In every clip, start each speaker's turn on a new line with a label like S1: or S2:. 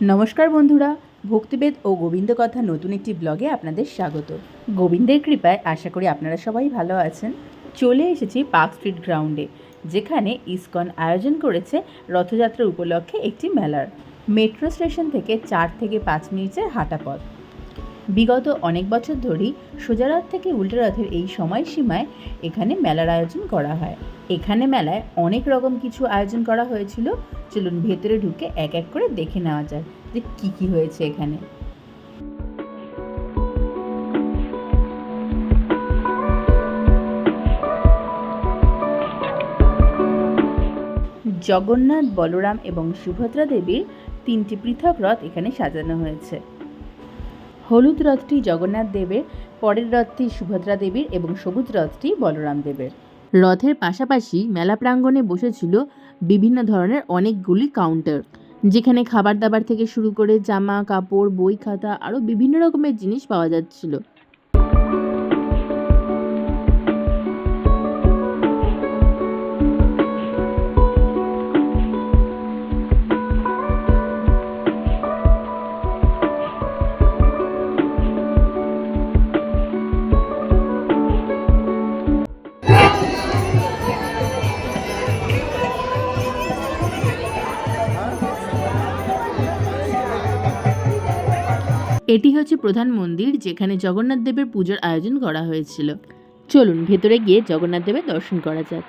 S1: নমস্কার বন্ধুরা, ভক্তিবেদ ও গোবিন্দ কথা নতুন একটি ব্লগে আপনাদের স্বাগত। গোবিন্দের কৃপায় আশা করি আপনারা সবাই ভালো আছেন। চলে এসেছি পার্ক স্ট্রিট গ্রাউন্ডে, যেখানে ইসকন আয়োজন করেছে রথযাত্রা উপলক্ষে একটি মেলার। মেট্রো স্টেশন থেকে 4 থেকে 5 মিনিটের হাঁটা পথ। বিগত অনেক বছর ধরেই সোজা রথ থেকে উল্টো রথের এই সময়সীমায় এখানে মেলার আয়োজন করা হয়। এখানে মেলায় অনেক রকম কিছু আয়োজন করা হয়েছিল। চলুন ভেতরে ঢুকে এক এক করে দেখে নেওয়া যায় যে কী কী হয়েছে এখানে। জগন্নাথ, বলরাম এবং সুভদ্রা দেবীর 3টি পৃথক রথ এখানে সাজানো হয়েছে। হলুদ রথটি জগন্নাথ দেবের, পরের রথটি সুভদ্রা দেবীর এবং সবুজ রথটি বলরাম দেবের। রথের পাশাপাশি মেলা প্রাঙ্গণে বসেছিল বিভিন্ন ধরনের অনেকগুলি কাউন্টার, যেখানে খাবার দাবার থেকে শুরু করে জামা কাপড়, বই খাতা আরও বিভিন্ন রকমের জিনিস পাওয়া যাচ্ছিল। এটি হচ্ছে প্রধান মন্দির, যেখানে জগন্নাথ দেবের পুজোর আয়োজন করা হয়েছিল। চলুন ভেতরে গিয়ে জগন্নাথ দেবের দর্শন করা যাক।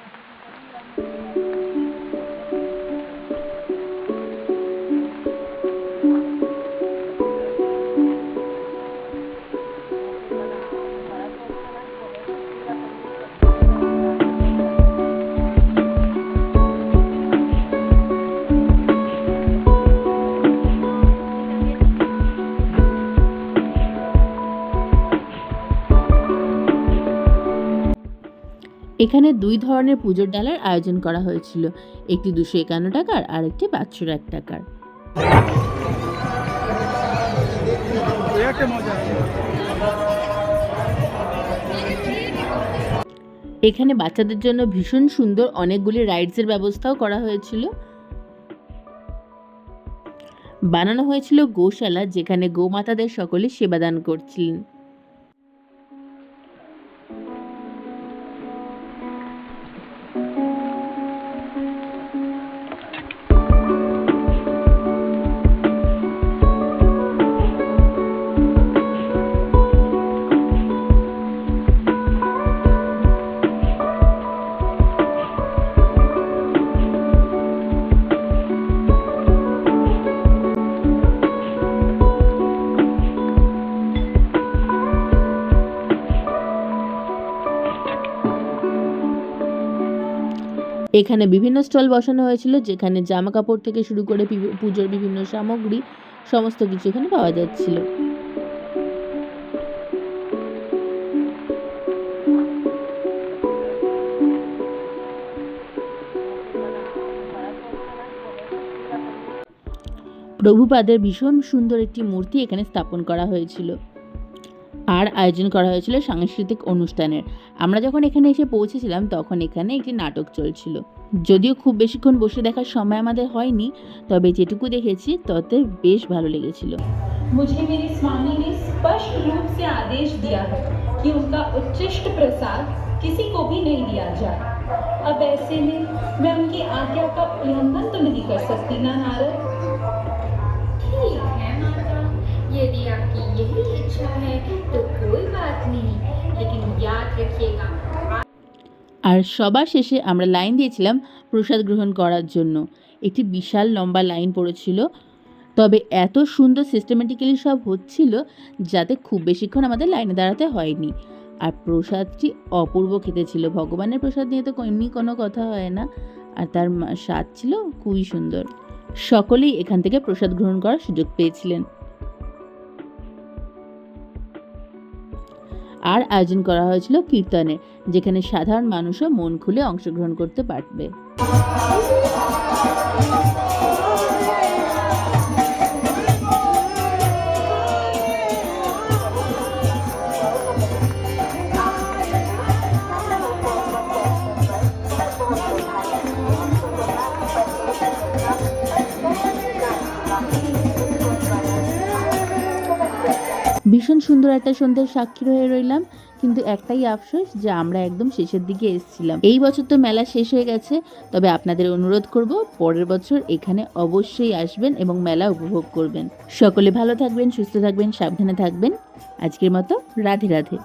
S1: এখানে 2 ধরনের পুজোর ডালার আয়োজন করা হয়েছিল, একটি 251 টাকার আর একটি 501 টাকার। এখানে বাচ্চাদের জন্য ভীষণ সুন্দর অনেকগুলি রাইডসের ব্যবস্থাও করা হয়েছিল। বানানো হয়েছিল গোশালা, যেখানে গোমাতাদের সকলে সেবাদান করছিলেন। এখানে বিভিন্ন স্টল বসানো হয়েছিল, যেখানে জামা কাপড় থেকে শুরু করে পুজোর বিভিন্ন সামগ্রী সমস্ত কিছু এখানে পাওয়া যাচ্ছিল। প্রভুপাদের ভীষণ সুন্দর একটি মূর্তি এখানে স্থাপন করা হয়েছিল। আর আয়োজন করা হয়েছিল সাংস্কৃতিক অনুষ্ঠানের। আমরা যখন এখানে এসে পৌঁছেছিলাম তখন এখানে একটি নাটক চলছিল। যদিও খুব বেশিক্ষণ বসে দেখার সময় আমাদের হয়নি, তবে যেটুকু দেখেছি তাতে বেশ ভালো লেগেছিল।
S2: मुझे मेरे स्वामी ने स्पष्ट रूप से आदेश दिया है कि उनका उच्चिष्ट प्रसाद किसी को भी नहीं दिया जाए। अब ऐसे में मैं उनकी आज्ञा का उल्लंघन तो नहीं कर सकती ना नारद?
S3: ठीक है माता, यदि आपकी यही इच्छा है तो कोई बात नहीं, लेकिन याद रखिएगा।
S1: আর সবার শেষে আমরা লাইন দিয়েছিলাম প্রসাদ গ্রহণ করার জন্য। একটি বিশাল লম্বা লাইন পড়েছিল, তবে এত সুন্দর সিস্টেমেটিক্যালি সব হচ্ছিল যাতে খুব বেশিক্ষণ আমাদের লাইনে দাঁড়াতে হয়নি। আর প্রসাদটি অপূর্ব খেতে ছিল। ভগবানের প্রসাদ নিয়ে তো এমনি কোনো কথা হয় না, আর তার স্বাদ ছিল খুবই সুন্দর। সকলেই এখান থেকে প্রসাদ গ্রহণ করার সুযোগ পেয়েছিলেন। আর আয়োজন করা হয়েছিল কীর্তনের, যেখানে সাধারণ মানুষও মন খুলে অংশগ্রহণ করতে পারবে। ভীষণ সুন্দর একটা সন্ধ্যার সাক্ষী হয়ে রইলাম, কিন্তু একটাই আফসোস যে আমরা একদম শেষের দিকে এসেছিলাম। এই বছর তো মেলা শেষ হয়ে গেছে, তবে আপনাদের অনুরোধ করব পরের বছর এখানে অবশ্যই আসবেন এবং মেলা উপভোগ করবেন। সকলে ভালো থাকবেন, সুস্থ থাকবেন, সাবধানে থাকবেন। আজকের মতো রাধে রাধে।